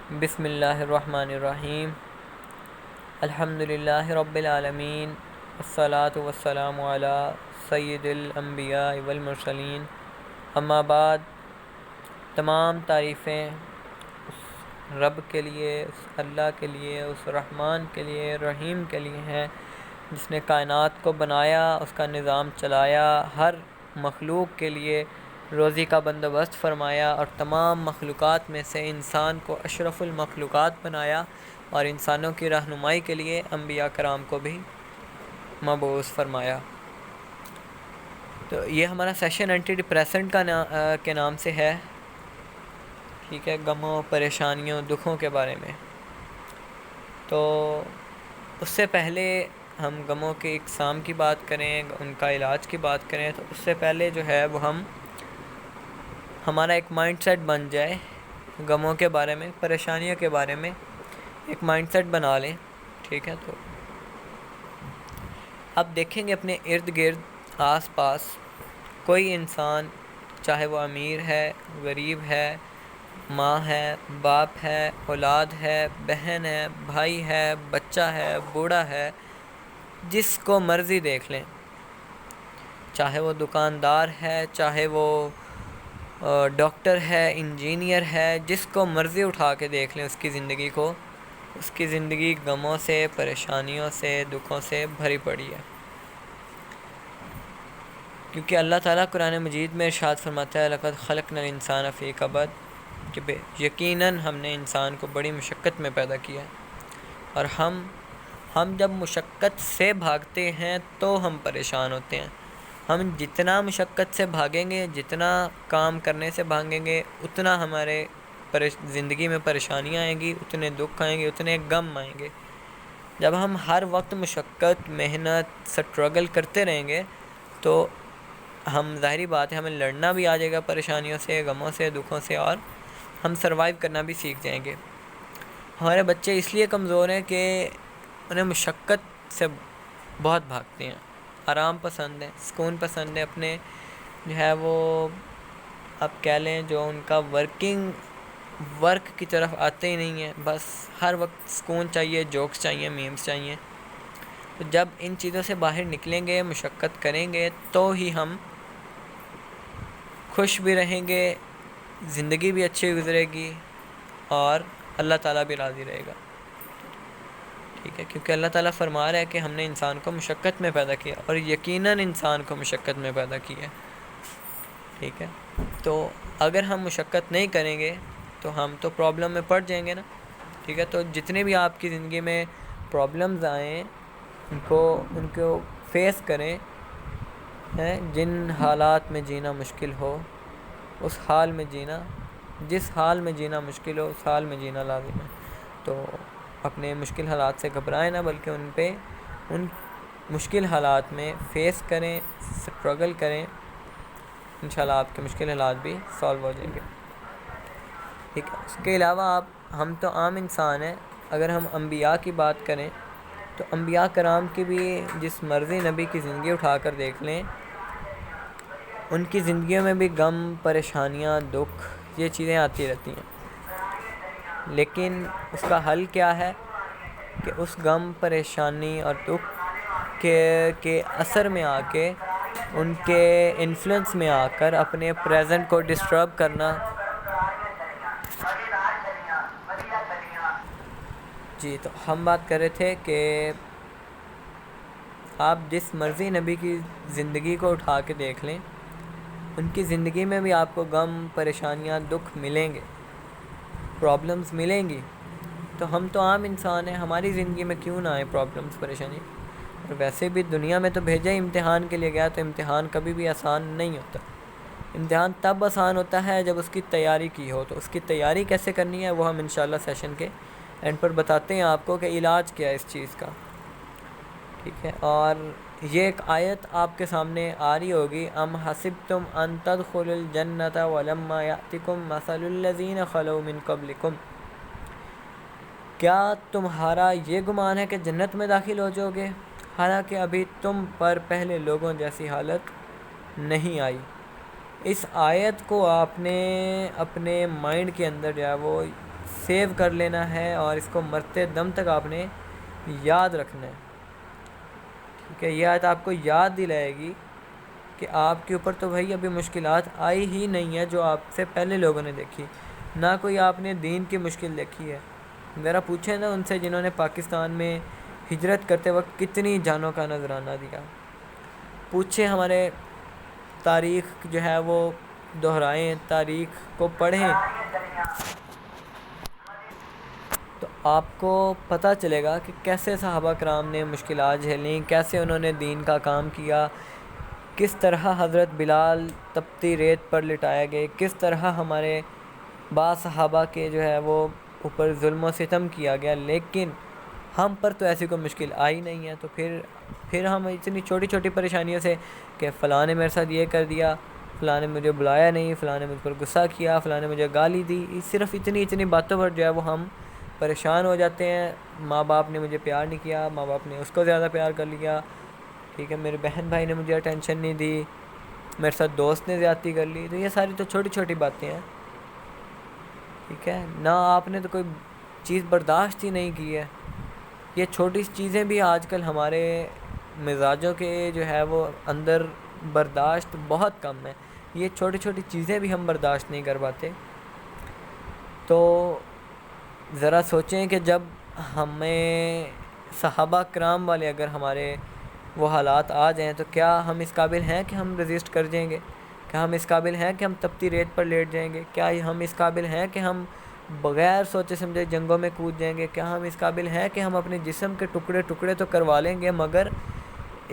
بسم اللہ الرحمن الرحیم الحمد للہ رب العالمین والصلاة والسلام علی سید الانبیاء والمرسلین اما بعد، تمام تعریفیں اس رب کے لیے، اس اللہ کے لیے، اس رحمان کے لیے، رحیم کے لیے ہیں جس نے کائنات کو بنایا، اس کا نظام چلایا، ہر مخلوق کے لیے روزی کا بندوبست فرمایا اور تمام مخلوقات میں سے انسان کو اشرف المخلوقات بنایا اور انسانوں کی رہنمائی کے لیے انبیاء کرام کو بھی مبعوث فرمایا۔ تو یہ ہمارا سیشن اینٹی ڈپریسنٹ کے نام سے ہے، ٹھیک ہے، غموں، پریشانیوں، دکھوں کے بارے میں۔ تو اس سے پہلے ہم غموں کی اقسام کی بات کریں، ان کا علاج کی بات کریں، تو اس سے پہلے جو ہے وہ ہمارا ایک مائنڈ سیٹ بن جائے غموں کے بارے میں، پریشانیوں کے بارے میں ایک مائنڈ سیٹ بنا لیں، ٹھیک ہے۔ تو اب دیکھیں گے اپنے ارد گرد آس پاس کوئی انسان، چاہے وہ امیر ہے، غریب ہے، ماں ہے، باپ ہے، اولاد ہے، بہن ہے، بھائی ہے، بچہ ہے، بوڑھا ہے، جس کو مرضی دیکھ لیں، چاہے وہ دکاندار ہے، چاہے وہ ڈاکٹر ہے، انجینئر ہے، جس کو مرضی اٹھا کے دیکھ لیں اس کی زندگی کو، اس کی زندگی غموں سے، پریشانیوں سے، دکھوں سے بھری پڑی ہے۔ کیونکہ اللہ تعالیٰ قرآن مجید میں ارشاد فرماتا ہے لَقَدْ خَلَقْنَا الْإِنسَانَ فِي كَبَدٍ، کہ یقیناً ہم نے انسان کو بڑی مشقت میں پیدا کیا ہے، اور ہم جب مشقت سے بھاگتے ہیں تو ہم پریشان ہوتے ہیں۔ ہم جتنا مشقت سے بھاگیں گے، جتنا کام کرنے سے بھاگیں گے، اتنا ہمارے زندگی میں پریشانیاں آئیں گی، اتنے دکھ آئیں گے، اتنے غم آئیں گے۔ جب ہم ہر وقت مشقت، محنت، سٹرگل کرتے رہیں گے تو ہم، ظاہری بات ہے، ہمیں لڑنا بھی آ جائے گا پریشانیوں سے، غموں سے، دکھوں سے، اور ہم سروائیو کرنا بھی سیکھ جائیں گے۔ ہمارے بچے اس لیے کمزور ہیں کہ انہیں مشقت سے بہت بھاگتے ہیں، آرام پسند ہے، سکون پسند ہے، اپنے جو ہے وہ آپ کہہ لیں جو ان کا ورک کی طرف آتے ہی نہیں ہیں، بس ہر وقت سکون چاہیے، جوکس چاہیے، میمز چاہیے۔ تو جب ان چیزوں سے باہر نکلیں گے، مشقت کریں گے، تو ہی ہم خوش بھی رہیں گے، زندگی بھی اچھی گزرے گی، اور اللہ تعالیٰ بھی راضی رہے گا، ٹھیک ہے۔ کیونکہ اللہ تعالیٰ فرما رہا ہے کہ ہم نے انسان کو مشقت میں پیدا کیا، اور یقیناً انسان کو مشقت میں پیدا کیا، ٹھیک ہے۔ تو اگر ہم مشقت نہیں کریں گے تو ہم تو پرابلم میں پڑ جائیں گے نا، ٹھیک ہے۔ تو جتنے بھی آپ کی زندگی میں پرابلمز آئیں، ان کو فیس کریں، جن حالات میں جینا مشکل ہو اس حال میں جینا، جس حال میں جینا مشکل ہو اس حال میں جینا لازم ہے۔ تو اپنے مشکل حالات سے گھبرائیں نہ، بلکہ ان مشکل حالات میں فیس کریں، سٹرگل کریں، انشاءاللہ آپ کے مشکل حالات بھی سالو ہو جائیں گے، ٹھیک ہے۔ اس کے علاوہ ہم تو عام انسان ہیں، اگر ہم انبیاء کی بات کریں تو انبیاء کرام کی بھی جس مرضی نبی کی زندگی اٹھا کر دیکھ لیں، ان کی زندگیوں میں بھی غم، پریشانیاں، دکھ، یہ چیزیں آتی رہتی ہیں، لیکن اس کا حل کیا ہے کہ اس غم، پریشانی اور دکھ کے اثر میں آ کے، ان کے انفلوئنس میں آ کر اپنے پریزنٹ کو ڈسٹرب کرنا۔ جی، تو ہم بات کر رہے تھے کہ آپ جس مرضی نبی کی زندگی کو اٹھا کے دیکھ لیں، ان کی زندگی میں بھی آپ کو غم، پریشانیاں، دکھ ملیں گے، پرابلمز ملیں گی۔ تو ہم تو عام انسان ہیں، ہماری زندگی میں کیوں نہ آئے پرابلمز، پریشانی؟ اور ویسے بھی دنیا میں تو بھیجا ہی امتحان کے لیے گیا، تو امتحان کبھی بھی آسان نہیں ہوتا۔ امتحان تب آسان ہوتا ہے جب اس کی تیاری کی ہو۔ تو اس کی تیاری کیسے کرنی ہے وہ ہم انشاءاللہ سیشن کے اینڈ پر بتاتے ہیں آپ کو، کہ علاج کیا ہے اس چیز کا، ٹھیک ہے۔ اور یہ ایک آیت آپ کے سامنے آ رہی ہوگی، ام حسبتم ان تدخلوا الجنۃ ولما یأتکم مثل الذین خلوا من قبلکم، کیا تمہارا یہ گمان ہے کہ جنت میں داخل ہو جاؤ گے حالانکہ ابھی تم پر پہلے لوگوں جیسی حالت نہیں آئی۔ اس آیت کو آپ نے اپنے مائنڈ کے اندر جو ہے وہ سیو کر لینا ہے اور اس کو مرتے دم تک آپ نے یاد رکھنا ہے. ٹھیک ہے, یہ آیت آپ کو یاد دلائے گی کہ آپ کے اوپر تو بھائی ابھی مشکلات آئی ہی نہیں ہے جو آپ سے پہلے لوگوں نے دیکھی, نہ کوئی آپ نے دین کی مشکل دیکھی ہے. ذرا پوچھیں نا ان سے جنہوں نے پاکستان میں ہجرت کرتے وقت کتنی جانوں کا نذرانہ دیا. پوچھیں, ہمارے تاریخ جو ہے وہ دہرائیں, تاریخ کو پڑھیں تو آپ کو پتہ چلے گا کہ کیسے صحابہ کرام نے مشکلات جھیلیں, کیسے انہوں نے دین کا کام کیا, کس طرح حضرت بلال تپتی ریت پر لٹائے گئے, کس طرح ہمارے بعض صحابہ کے جو ہے وہ اوپر ظلم و ستم کیا گیا, لیکن ہم پر تو ایسی کوئی مشکل آئی نہیں ہے. تو پھر ہم اتنی چھوٹی چھوٹی پریشانیوں سے کہ فلاں نے میرے ساتھ یہ کر دیا, فلاں نے مجھے بلایا نہیں, فلاں نے مجھ پر غصہ کیا, فلاں نے مجھے گالی دی, صرف اتنی باتوں پر جو ہے وہ ہم پریشان ہو جاتے ہیں. ماں باپ نے مجھے پیار نہیں کیا, ماں باپ نے اس کو زیادہ پیار کر لیا. ٹھیک ہے, میرے بہن بھائی نے مجھے اٹینشن نہیں دی, میرے ساتھ دوست نے زیادتی کر لی. تو یہ ساری تو چھوٹی چھوٹی باتیں ہیں. ٹھیک ہے, نہ آپ نے تو کوئی چیز برداشت ہی نہیں کی ہے. یہ چھوٹی چیزیں بھی آج کل ہمارے مزاجوں کے جو ہے وہ اندر برداشت بہت کم ہے. یہ چھوٹی چھوٹی چیزیں بھی ہم برداشت نہیں کر پاتے. تو ذرا سوچیں کہ جب ہمیں صحابہ کرام والے اگر ہمارے وہ حالات آ جائیں تو کیا ہم اس قابل ہیں کہ ہم رزسٹ کر جائیں گے؟ کیا ہم اس قابل ہیں کہ ہم تپتی ریت پر لیٹ جائیں گے؟ کیا ہم اس قابل ہیں کہ ہم بغیر سوچے سمجھے جنگوں میں کود جائیں گے؟ کیا ہم اس قابل ہیں کہ ہم اپنے جسم کے ٹکڑے ٹکڑے تو کروا لیں گے مگر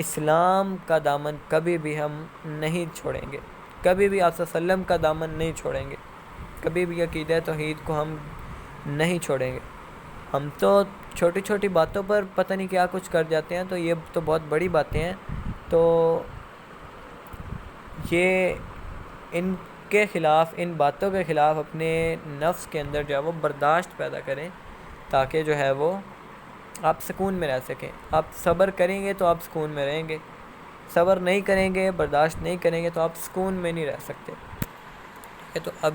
اسلام کا دامن کبھی بھی ہم نہیں چھوڑیں گے, کبھی بھی آپ صلی اللہ علیہ وسلم کا دامن نہیں چھوڑیں گے, کبھی بھی عقیدہ توحید کو ہم نہیں چھوڑیں گے. ہم تو چھوٹی چھوٹی باتوں پر پتہ نہیں کیا کچھ کر جاتے ہیں, تو یہ تو بہت بڑی باتیں ہیں. تو یہ ان کے خلاف, ان باتوں کے خلاف اپنے نفس کے اندر جو ہے وہ برداشت پیدا کریں تاکہ جو ہے وہ آپ سکون میں رہ سکیں. آپ صبر کریں گے تو آپ سکون میں رہیں گے, صبر نہیں کریں گے, برداشت نہیں کریں گے تو آپ سکون میں نہیں رہ سکتے. ٹھیک ہے, تو اب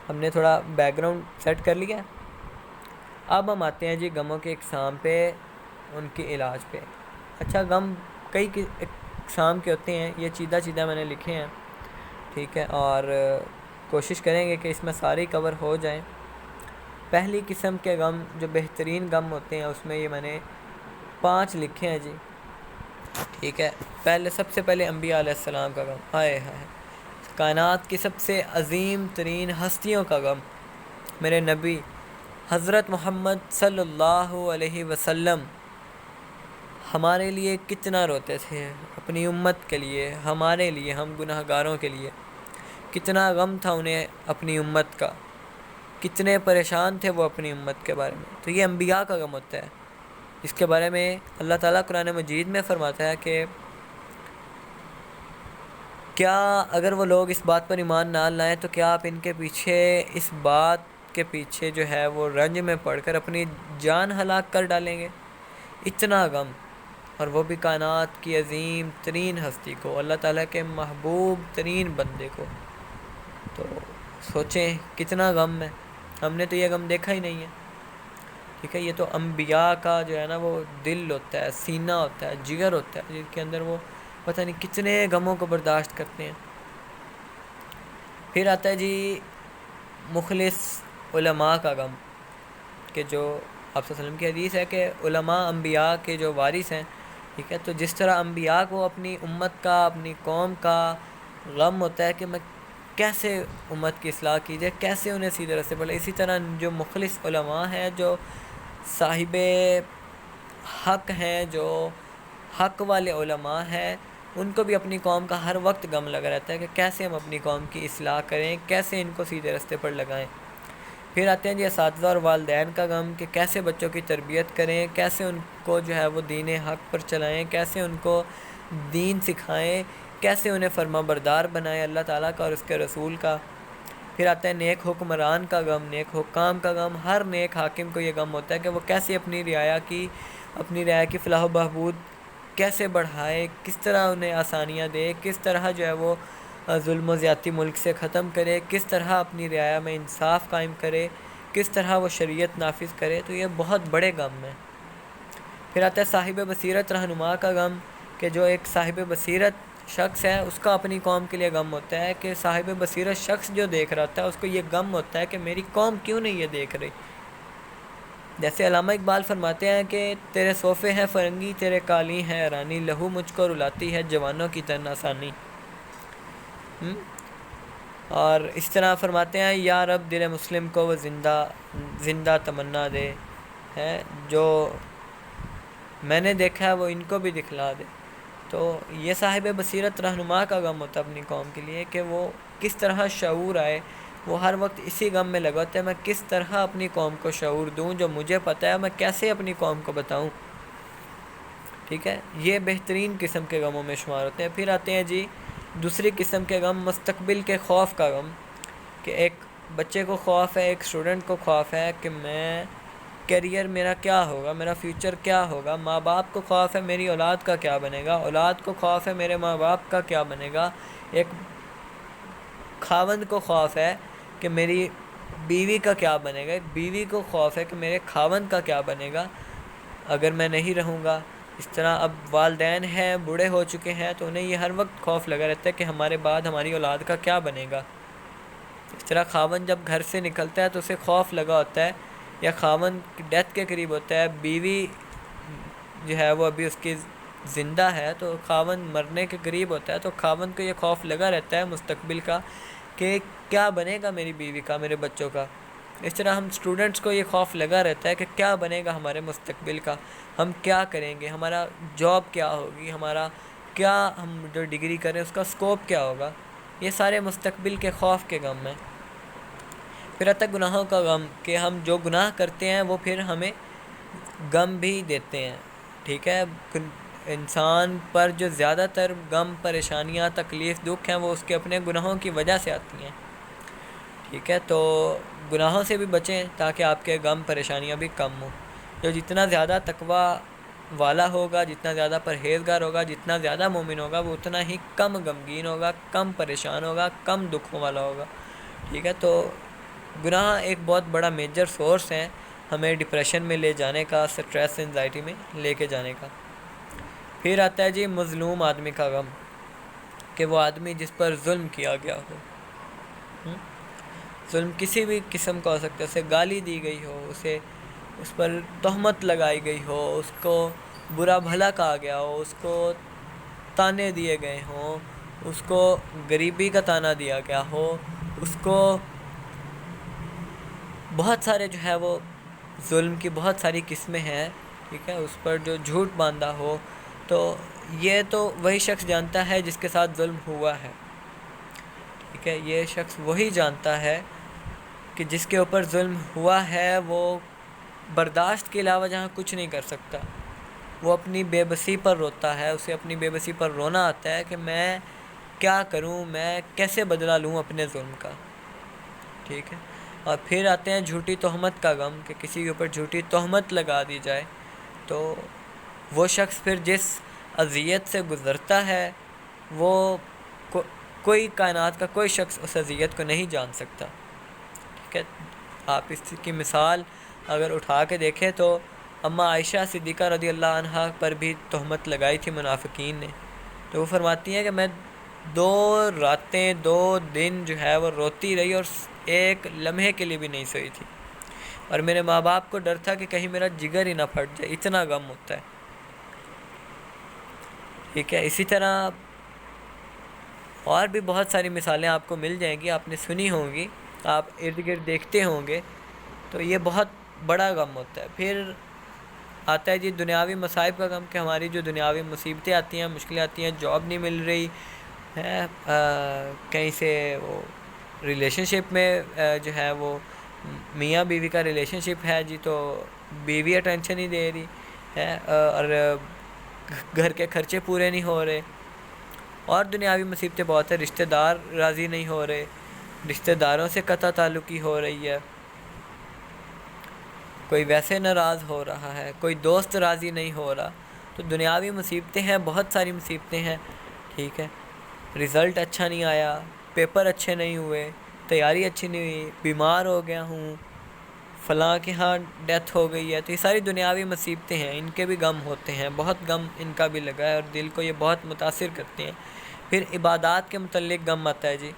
ہم نے تھوڑا بیک گراؤنڈ سیٹ کر لیا. اب ہم آتے ہیں جی غموں کے اقسام پہ, ان کے علاج پہ. اچھا, غم کئی اقسام کے ہوتے ہیں, یہ چیدہ میں نے لکھے ہیں. ٹھیک ہے, اور کوشش کریں گے کہ اس میں سارے کور ہو جائیں. پہلی قسم کے غم جو بہترین غم ہوتے ہیں اس میں یہ میں نے 5 لکھے ہیں جی. ٹھیک ہے, سب سے پہلے انبیاء علیہ السلام کا غم. ہائے ہائے, کائنات کی سب سے عظیم ترین ہستیوں کا غم, میرے نبی حضرت محمد صلی اللہ علیہ وسلم ہمارے لیے کتنا روتے تھے, اپنی امت کے لیے, ہمارے لیے, ہم گناہ گاروں کے لیے. کتنا غم تھا انہیں اپنی امت کا, کتنے پریشان تھے وہ اپنی امت کے بارے میں. تو یہ انبیاء کا غم ہوتا ہے. اس کے بارے میں اللہ تعالیٰ قرآن مجید میں فرماتا ہے کہ کیا اگر وہ لوگ اس بات پر ایمان نہ لائیں تو کیا آپ ان کے پیچھے, اس بات کے پیچھے جو ہے وہ رنج میں پڑھ کر اپنی جان ہلاک کر ڈالیں گے؟ اتنا غم, اور وہ بھی کائنات کی عظیم ترین ہستی کو, اللہ تعالیٰ کے محبوب ترین بندے کو. تو سوچیں کتنا غم ہے. ہم نے تو یہ غم دیکھا ہی نہیں ہے. ٹھیک ہے, یہ تو انبیاء کا جو ہے نا وہ دل ہوتا ہے, سینہ ہوتا ہے, جگر ہوتا ہے, جس کے اندر وہ پتہ نہیں کتنے غموں کو برداشت کرتے ہیں. پھر آتا ہے جی مخلص علماء کا غم, کہ جو آپ صلی اللہ علیہ وسلم کی حدیث ہے کہ علماء انبیاء کے جو وارث ہیں. ٹھیک ہے, تو جس طرح انبیاء کو اپنی امت کا, اپنی قوم کا غم ہوتا ہے کہ میں کیسے امت کی اصلاح کی جائے, کیسے انہیں سیدھے راستے پر, اسی طرح جو مخلص علماء ہیں, جو صاحب حق ہیں, جو حق والے علماء ہیں, ان کو بھی اپنی قوم کا ہر وقت غم لگا رہتا ہے کہ کیسے ہم اپنی قوم کی اصلاح کریں, کیسے ان کو سیدھے راستے پر لگائیں. پھر آتے ہیں جی اساتذہ اور والدین کا غم, کہ کیسے بچوں کی تربیت کریں, کیسے ان کو جو ہے وہ دین حق پر چلائیں, کیسے ان کو دین سکھائیں, کیسے انہیں فرما بردار بنائیں اللہ تعالیٰ کا اور اس کے رسول کا. پھر آتا ہے نیک حکمران کا غم, نیک حکام کا غم. ہر نیک حاکم کو یہ غم ہوتا ہے کہ وہ کیسے اپنی رعایا کی فلاح و بہبود کیسے بڑھائے, کس طرح انہیں آسانیاں دے, کس طرح جو ہے وہ ظلم و زیادتی ملک سے ختم کرے, کس طرح اپنی رعایا میں انصاف قائم کرے, کس طرح وہ شریعت نافذ کرے، تو یہ بہت بڑے غم ہیں۔ پھر آتا ہے صاحب بصیرت رہنما کا غم، کہ جو ایک صاحب بصیرت شخص ہے اس کا اپنی قوم کے لیے غم ہوتا ہے، کہ صاحب بصیرت شخص جو دیکھ رہا ہوتا ہے اس کو یہ غم ہوتا ہے کہ میری قوم کیوں نہیں یہ دیکھ رہی۔ جیسے علامہ اقبال فرماتے ہیں کہ تیرے صوفے ہیں فرنگی، تیرے قالین ہے ایرانی، لہو مجھ کو رلاتی ہے جوانوں کی تن آسانی۔ اور اس طرح فرماتے ہیں یا رب دل مسلم کو وہ زندہ تمنا دے، ہے جو میں نے دیکھا ہے وہ ان کو بھی دکھلا دے۔ تو یہ صاحب بصیرت رہنما کا غم ہوتا ہے اپنی قوم کے لیے، کہ وہ کس طرح شعور آئے، وہ ہر وقت اسی غم میں لگا ہوتا ہے میں کس طرح اپنی قوم کو شعور دوں، جو مجھے پتہ ہے میں کیسے اپنی قوم کو بتاؤں۔ ٹھیک ہے، یہ بہترین قسم کے غموں میں شمار ہوتے ہیں۔ پھر آتے ہیں جی دوسری قسم کے غم، مستقبل کے خوف کا غم، کہ ایک بچے کو خوف ہے، ایک اسٹوڈنٹ کو خوف ہے کہ میں کیریئر میرا کیا ہوگا، میرا فیوچر کیا ہوگا۔ ماں باپ کو خوف ہے میری اولاد کا کیا بنے گا، اولاد کو خوف ہے میرے ماں باپ کا کیا بنے گا۔ ایک خاوند کو خوف ہے کہ میری بیوی کا کیا بنے گا، ایک بیوی کو خوف ہے کہ میرے خاوند کا کیا بنے گا اگر میں نہیں رہوں گا۔ اس طرح اب والدین ہیں، بوڑھے ہو چکے ہیں، تو انہیں یہ ہر وقت خوف لگا رہتا ہے کہ ہمارے بعد ہماری اولاد کا کیا بنے گا۔ اس طرح خاوند جب گھر سے نکلتا ہے تو اسے خوف لگا ہوتا ہے، یا خاوند کی ڈیتھ کے قریب ہوتا ہے، بیوی جو ہے وہ ابھی اس کی زندہ ہے تو خاوند مرنے کے قریب ہوتا ہے، تو خاوند کو یہ خوف لگا رہتا ہے مستقبل کا کہ کیا بنے گا میری بیوی کا، میرے بچوں کا۔ اس طرح ہم اسٹوڈنٹس کو یہ خوف لگا رہتا ہے کہ کیا بنے گا ہمارے مستقبل کا، ہم کیا کریں گے، ہمارا جاب کیا ہوگی، ہمارا کیا، ہم جو ڈگری کریں اس کا اسکوپ کیا ہوگا۔ یہ سارے مستقبل کے خوف کے غم ہیں۔ پھر آتا ہے گناہوں کا غم، کہ ہم جو گناہ کرتے ہیں وہ پھر ہمیں غم بھی دیتے ہیں۔ ٹھیک ہے، انسان پر جو زیادہ تر غم، پریشانیاں، تکلیف، دکھ ہیں وہ اس کے اپنے گناہوں کی وجہ سے آتی ہیں۔ ٹھیک ہے، تو گناہوں سے بھی بچیں تاکہ آپ کے غم پریشانیاں بھی کم ہوں۔ جو جتنا زیادہ تقوی والا ہوگا، جتنا زیادہ پرہیزگار ہوگا، جتنا زیادہ مومن ہوگا، وہ اتنا ہی کم غمگین ہوگا، کم پریشان ہوگا، کم دکھوں والا ہوگا۔ ٹھیک ہے، تو گناہ ایک بہت بڑا میجر سورس ہے ہمیں ڈپریشن میں لے جانے کا، سٹریس انزائٹی میں لے کے جانے کا۔ پھر آتا ہے جی مظلوم آدمی کا غم، کہ وہ آدمی جس پر ظلم کیا گیا ہو۔ ظلم کسی بھی قسم کا ہو سکتا ہے، اسے گالی دی گئی ہو، اس پر تہمت لگائی گئی ہو، اس کو برا بھلا کہا گیا ہو، اس کو تانے دیے گئے ہوں، اس کو غریبی کا تانا دیا گیا ہو، اس کو بہت سارے جو ہے وہ ظلم کی بہت ساری قسمیں ہیں۔ ٹھیک ہے، اس پر جو جھوٹ باندھا ہو، تو یہ تو وہی شخص جانتا ہے جس کے ساتھ ظلم ہوا ہے۔ ٹھیک ہے، یہ شخص وہی جانتا ہے کہ جس کے اوپر ظلم ہوا ہے وہ برداشت کے علاوہ جہاں کچھ نہیں کر سکتا، وہ اپنی بے بسی پر روتا ہے، اسے اپنی بے بسی پر رونا آتا ہے کہ میں کیا کروں، میں کیسے بدلہ لوں اپنے ظلم کا۔ ٹھیک ہے، اور پھر آتے ہیں جھوٹی تہمت کا غم، کہ کسی کے اوپر جھوٹی تہمت لگا دی جائے، تو وہ شخص پھر جس اذیت سے گزرتا ہے وہ کوئی کائنات کا کوئی شخص اس اذیت کو نہیں جان سکتا۔ ٹھیک ہے، آپ اس کی مثال اگر اٹھا کے دیکھیں تو اماں عائشہ صدیقہ رضی اللہ عنہا پر بھی تہمت لگائی تھی منافقین نے، تو وہ فرماتی ہیں کہ میں 2 راتیں 2 دن جو ہے وہ روتی رہی اور ایک لمحے کے لیے بھی نہیں سوئی تھی، اور میرے ماں باپ کو ڈر تھا کہ کہیں میرا جگر ہی نہ پھٹ جائے، اتنا غم ہوتا ہے۔ ٹھیک ہے، اسی طرح اور بھی بہت ساری مثالیں آپ کو مل جائیں گی، آپ نے سنی ہوں گی، آپ ارد گرد دیکھتے ہوں گے، تو یہ بہت بڑا غم ہوتا ہے۔ پھر آتا ہے جی دنیاوی مصائب کا غم، کہ ہماری جو دنیاوی مصیبتیں آتی ہیں، مشکلیں آتی ہیں، جاب نہیں مل رہی ہے، کہیں سے وہ ریلیشن شپ میں جو ہے وہ میاں بیوی کا ریلیشن شپ ہے جی، تو بیوی اٹینشن نہیں دے رہی ہے، اور گھر کے خرچے پورے نہیں ہو رہے، اور دنیاوی مصیبتیں بہت ہیں، رشتہ دار راضی نہیں ہو رہے، رشتہ داروں سے قطع تعلقی ہو رہی ہے، کوئی ویسے ناراض ہو رہا ہے، کوئی دوست راضی نہیں ہو رہا، تو دنیاوی مصیبتیں ہیں، بہت ساری مصیبتیں ہیں۔ ٹھیک ہے، رزلٹ اچھا نہیں آیا، پیپر اچھے نہیں ہوئے، تیاری اچھی نہیں ہوئی، بیمار ہو گیا ہوں، فلاں کے ہاں ڈیتھ ہو گئی ہے، تو یہ ساری دنیاوی مصیبتیں ہیں، ان کے بھی غم ہوتے ہیں، بہت غم ان کا بھی لگا ہے اور دل کو یہ بہت متاثر کرتے ہیں۔ پھر عبادات کے متعلق غم آتا ہے جی،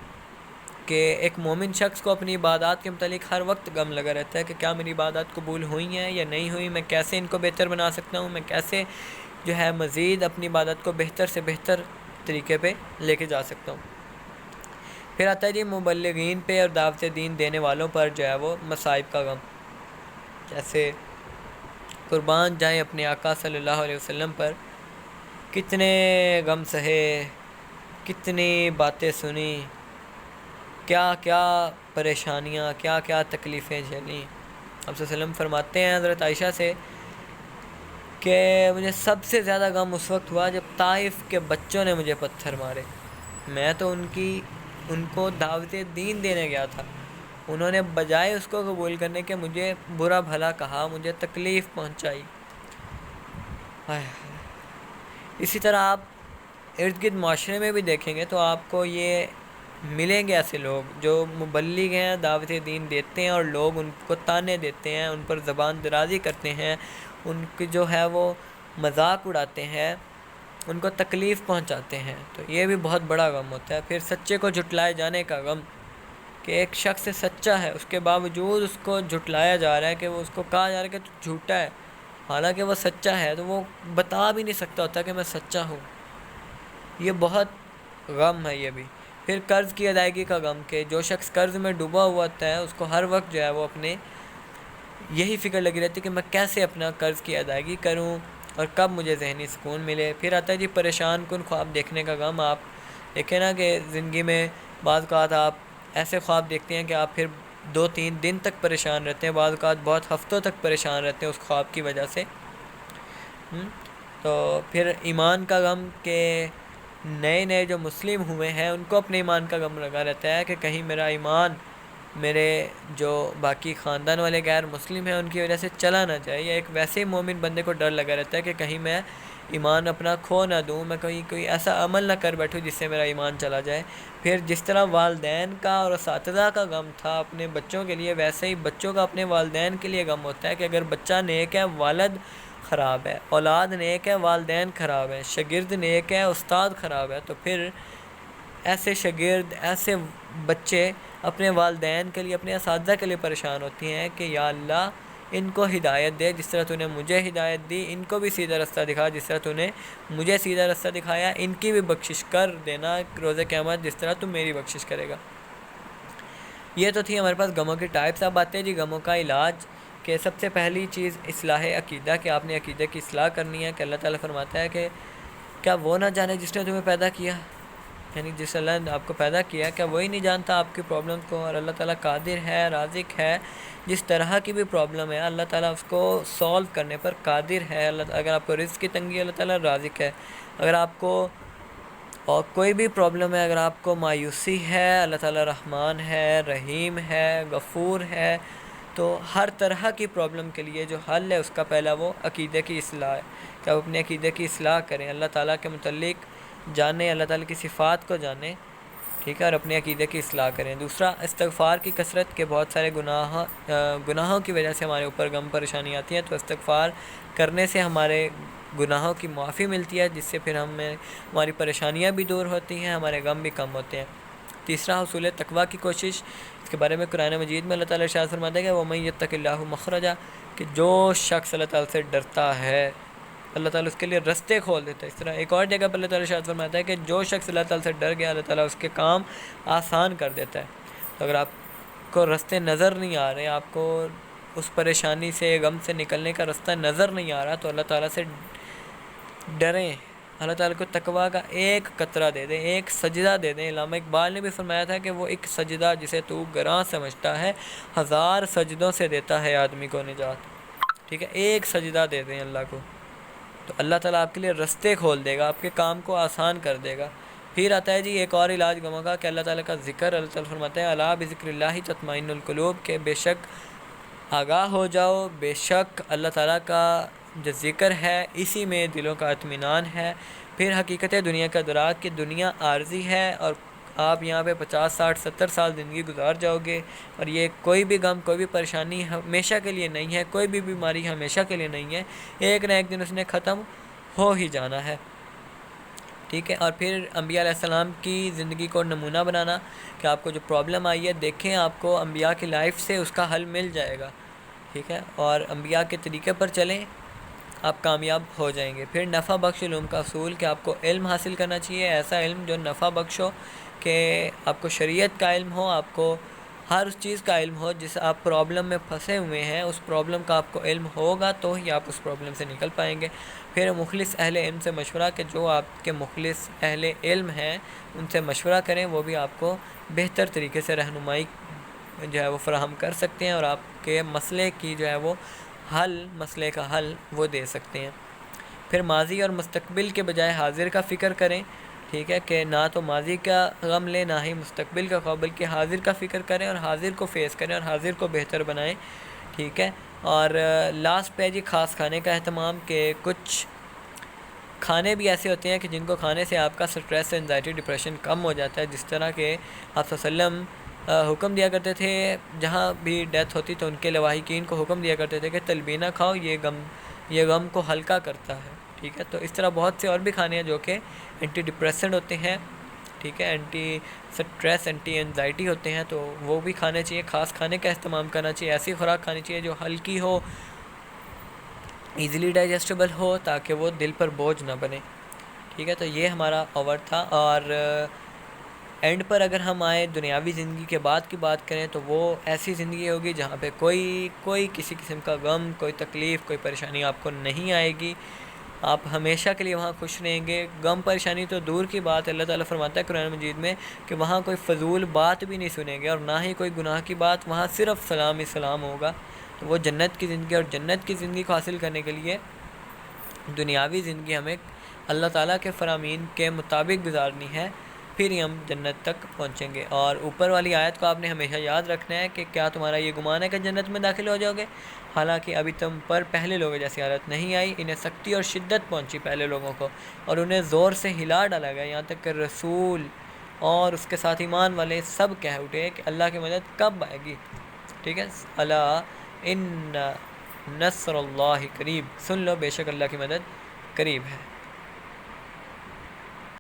کہ ایک مومن شخص کو اپنی عبادات کے متعلق ہر وقت غم لگا رہتا ہے کہ کیا میری عبادات قبول ہوئی ہیں یا نہیں ہوئی، میں کیسے ان کو بہتر بنا سکتا ہوں، میں کیسے جو ہے مزید اپنی عبادت کو بہتر سے بہتر طریقے پہ لے کے جا سکتا ہوں۔ پھر آتا ہے جی مبلغین پہ اور دعوت دین دینے والوں پر جو ہے وہ مصائب کا غم، جیسے قربان جائیں اپنے آقا صلی اللہ علیہ وسلم پر، کتنے غم سہے، کتنی باتیں سنی، کیا کیا پریشانیاں، کیا کیا تکلیفیں جھیلیں۔ آپ صلی اللہ علیہ وسلم فرماتے ہیں حضرت عائشہ سے کہ مجھے سب سے زیادہ غم اس وقت ہوا جب طائف کے بچوں نے مجھے پتھر مارے، میں تو ان کو دعوت دین دینے گیا تھا، انہوں نے بجائے اس کو قبول کرنے کے مجھے برا بھلا کہا، مجھے تکلیف پہنچائی۔ اسی طرح آپ ارد گرد معاشرے میں بھی دیکھیں گے تو آپ کو یہ ملیں گے ایسے لوگ جو مبلغ ہیں، دعوت دین دیتے ہیں اور لوگ ان کو تانے دیتے ہیں، ان پر زبان درازی کرتے ہیں، ان کی جو ہے وہ مذاق اڑاتے ہیں، ان کو تکلیف پہنچاتے ہیں، تو یہ بھی بہت بڑا غم ہوتا ہے۔ پھر سچے کو جھٹلائے جانے کا غم، کہ ایک شخص سچا ہے اس کے باوجود اس کو جھٹلایا جا رہا ہے، کہ وہ اس کو کہا جا رہا ہے کہ تو جھوٹا ہے، حالانکہ وہ سچا ہے، تو وہ بتا بھی نہیں سکتا ہوتا کہ میں سچا ہوں۔ یہ بہت غم ہے یہ بھی۔ پھر قرض کی ادائیگی کا غم، کہ جو شخص قرض میں ڈوبا ہوا ہوتا ہے اس کو ہر وقت جو ہے وہ اپنے یہی فکر لگی رہتی ہے کہ میں کیسے اپنا قرض کی ادائیگی کروں اور کب مجھے ذہنی سکون ملے۔ پھر آتا ہے جی پریشان کن خواب دیکھنے کا غم۔ آپ دیکھیں نا کہ زندگی میں بعض اوقات آپ ایسے خواب دیکھتے ہیں کہ آپ پھر 2-3 دن تک پریشان رہتے ہیں، بعض اوقات بہت ہفتوں تک پریشان رہتے ہیں اس خواب کی وجہ سے۔ تو پھر ایمان کا غم، کہ نئے جو مسلم ہوئے ہیں ان کو اپنے ایمان کا غم لگا رہتا ہے کہ کہیں میرا ایمان میرے جو باقی خاندان والے غیر مسلم ہیں ان کی وجہ سے چلا نہ جائے، یا ایک ویسے ہی مومن بندے کو ڈر لگا رہتا ہے کہ کہیں میں ایمان اپنا کھو نہ دوں، میں کوئی ایسا عمل نہ کر بیٹھوں جس سے میرا ایمان چلا جائے۔ پھر جس طرح والدین کا اور اساتذہ کا غم تھا اپنے بچوں کے لیے، ویسے ہی بچوں کا اپنے والدین کے لیے غم ہوتا ہے کہ اگر بچہ نیک ہے والد خراب ہے، اولاد نیک ہے والدین خراب ہے، شاگرد نیک ہے استاد خراب ہے، تو پھر ایسے شاگرد، ایسے بچے اپنے والدین کے لیے، اپنے اساتذہ کے لیے پریشان ہوتی ہیں کہ یا اللہ ان کو ہدایت دے، جس طرح تو نے مجھے ہدایت دی، ان کو بھی سیدھا رستہ دکھا جس طرح تو نے مجھے سیدھا رستہ دکھایا، ان کی بھی بخشش کر دینا روز قیامت جس طرح تو میری بخشش کرے گا۔ یہ تو تھی ہمارے پاس غموں کی ٹائپس۔ اب آتے ہیں جی غموں کا علاج، کہ سب سے پہلی چیز اصلاح عقیدہ، کہ آپ نے عقیدہ کی اصلاح کرنی ہے، کہ اللہ تعالیٰ فرماتا ہے کہ کیا وہ نہ جانے جس نے تمہیں پیدا کیا، یعنی جس اللہ نے آپ کو پیدا کیا کیا وہی نہیں جانتا آپ کی پرابلم کو؟ اور اللہ تعالیٰ قادر ہے، رازق ہے، جس طرح کی بھی پرابلم ہے اللہ تعالیٰ اس کو سولو کرنے پر قادر ہے۔ اگر آپ کو رزق کی تنگی ہے اللہ تعالیٰ رازق ہے، اگر آپ کو اور کوئی بھی پرابلم ہے، اگر آپ کو مایوسی ہے اللہ تعالیٰ رحمان ہے، رحیم ہے، غفور ہے۔ تو ہر طرح کی پرابلم کے لیے جو حل ہے اس کا پہلا وہ عقیدے کی اصلاح ہے، کہ آپ اپنے عقیدے کی اصلاح کریں، اللہ تعالیٰ کے متعلق جانیں، اللہ تعالیٰ کی صفات کو جانیں، ٹھیک ہے، اور اپنے عقیدے کی اصلاح کریں۔ دوسرا استغفار کی کثرت، کے بہت سارے گناہوں کی وجہ سے ہمارے اوپر غم پریشانی آتی ہے، تو استغفار کرنے سے ہمارے گناہوں کی معافی ملتی ہے، جس سے پھر ہماری پریشانیاں بھی دور ہوتی ہیں، ہمارے غم بھی کم ہوتے ہیں۔ تیسرا حصول تقویٰ کی کوشش، اس کے بارے میں قرآن مجید میں اللہ تعالیٰ ارشاد فرماتا ہے کہ وَمَن یَتَّقِ اللَّهُ مَخْرَجًا، کہ جو شخص اللہ تعالیٰ سے ڈرتا ہے اللہ تعالیٰ اس کے لیے رستے کھول دیتا ہے۔ اس طرح ایک اور جگہ پر اللہ تعالیٰ ارشاد فرماتا ہے کہ جو شخص اللہ تعالیٰ سے ڈر گیا اللہ تعالیٰ اس کے کام آسان کر دیتا ہے۔ تو اگر آپ کو رستے نظر نہیں آ رہے، آپ کو اس پریشانی سے غم سے نکلنے کا رستہ نظر نہیں آ رہا، تو اللہ تعالیٰ سے ڈریں، اللہ تعالیٰ کو تقویٰ کا ایک قطرہ دے دیں، ایک سجدہ دے دیں۔ علامہ اقبال نے بھی فرمایا تھا کہ وہ ایک سجدہ جسے تو گراں سمجھتا ہے 1000 سجدوں سے دیتا ہے آدمی کو نجات، ٹھیک ہے، ایک سجدہ دے دیں اللہ کو، تو اللہ تعالیٰ آپ کے لیے رستے کھول دے گا، آپ کے کام کو آسان کر دے گا۔ پھر آتا ہے جی ایک اور علاج غموں کا، کہ اللہ تعالیٰ کا ذکر، اللہ تعالیٰ فرماتے ہیں الا بذکر اللہ تطمئن القلوب، کہ بے شک آگاہ ہو جاؤ، بے شک اللہ تعالیٰ کا جو ذکر ہے اسی میں دلوں کا اطمینان ہے۔ پھر حقیقت دنیا کا ادراک، کہ دنیا عارضی ہے اور آپ یہاں پہ 50 60 70 سال زندگی گزار جاؤ گے، اور یہ کوئی بھی غم کوئی بھی پریشانی ہمیشہ کے لیے نہیں ہے، کوئی بھی بیماری ہمیشہ کے لیے نہیں ہے، ایک نہ ایک دن اس نے ختم ہو ہی جانا ہے، ٹھیک ہے۔ اور پھر انبیاء علیہ السلام کی زندگی کو نمونہ بنانا کہ آپ کو جو پرابلم آئی ہے دیکھیں آپ کو انبیاء کی لائف سے اس کا حل مل جائے گا، ٹھیک ہے، اور انبیاء کے طریقے پر چلیں، آپ کامیاب ہو جائیں گے۔ پھر نفع بخش علوم کا اصول کہ آپ کو علم حاصل کرنا چاہیے، ایسا علم جو نفع بخش ہو، کہ آپ کو شریعت کا علم ہو، آپ کو ہر اس چیز کا علم ہو جس آپ پرابلم میں پھنسے ہوئے ہیں، اس پرابلم کا آپ کو علم ہوگا تو ہی آپ اس پرابلم سے نکل پائیں گے۔ پھر مخلص اہل علم سے مشورہ کہ جو آپ کے مخلص اہل علم ہیں ان سے مشورہ کریں، وہ بھی آپ کو بہتر طریقے سے رہنمائی جو ہے وہ فراہم کر سکتے ہیں، اور آپ کے مسئلے کی جو ہے وہ مسئلے کا حل وہ دے سکتے ہیں۔ پھر ماضی اور مستقبل کے بجائے حاضر کا فکر کریں، ٹھیک ہے، کہ نہ تو ماضی کا غم لیں نہ ہی مستقبل کا خواب، بلکہ حاضر کا فکر کریں اور حاضر کو فیس کریں اور حاضر کو بہتر بنائیں، ٹھیک ہے۔ اور لاسٹ پہ جی خاص کھانے کا اہتمام، کہ کچھ کھانے بھی ایسے ہوتے ہیں کہ جن کو کھانے سے آپ کا سٹریس، انزائٹی، ڈپریشن کم ہو جاتا ہے، جس طرح کہ آپ صلی اللہ علیہ وسلم حکم دیا کرتے تھے جہاں بھی ڈیتھ ہوتی تو ان کے لواحقین کو حکم دیا کرتے تھے کہ تلبینہ کھاؤ، یہ غم کو ہلکا کرتا ہے، ٹھیک ہے۔ تو اس طرح بہت سے اور بھی کھانے ہیں جو کہ اینٹی ڈپریسنٹ ہوتے ہیں، ٹھیک ہے، اینٹی سٹریس، اینٹی انزائٹی ہوتے ہیں، تو وہ بھی کھانے چاہیے، خاص کھانے کا استعمال کرنا چاہیے، ایسی خوراک کھانی چاہیے جو ہلکی ہو، ایزیلی ڈائجسٹیبل ہو، تاکہ وہ دل پر بوجھ نہ بنے، ٹھیک ہے۔ تو یہ ہمارا اوور تھا، اور اینڈ پر اگر ہم آئیں دنیاوی زندگی کے بعد کی بات کریں تو وہ ایسی زندگی ہوگی جہاں پہ کوئی کسی قسم کا غم، کوئی تکلیف، کوئی پریشانی آپ کو نہیں آئے گی، آپ ہمیشہ کے لیے وہاں خوش رہیں گے۔ غم پریشانی تو دور کی بات، اللہ تعالیٰ فرماتا ہے قرآن مجید میں کہ وہاں کوئی فضول بات بھی نہیں سنیں گے، اور نہ ہی کوئی گناہ کی بات، وہاں صرف سلام ہی سلام ہوگا۔ تو وہ جنت کی زندگی، اور جنت کی زندگی کو حاصل کرنے کے لیے دنیاوی زندگی ہمیں اللہ تعالیٰ کے فرامین کے مطابق گزارنی ہے، پھر ہی ہم جنت تک پہنچیں گے۔ اور اوپر والی آیت کو آپ نے ہمیشہ یاد رکھنا ہے کہ کیا تمہارا یہ گمان ہے کہ جنت میں داخل ہو جاؤ گے، حالانکہ ابھی تم پر پہلے لوگوں جیسی حالت نہیں آئی، انہیں سختی اور شدت پہنچی پہلے لوگوں کو، اور انہیں زور سے ہلا ڈالا گیا، یہاں تک کہ رسول اور اس کے ساتھ ایمان والے سب کہہ اٹھے کہ اللہ کی مدد کب آئے گی، ٹھیک ہے۔ الا ان نصر اللہ قریب، سن لو بے شک اللہ کی مدد قریب ہے۔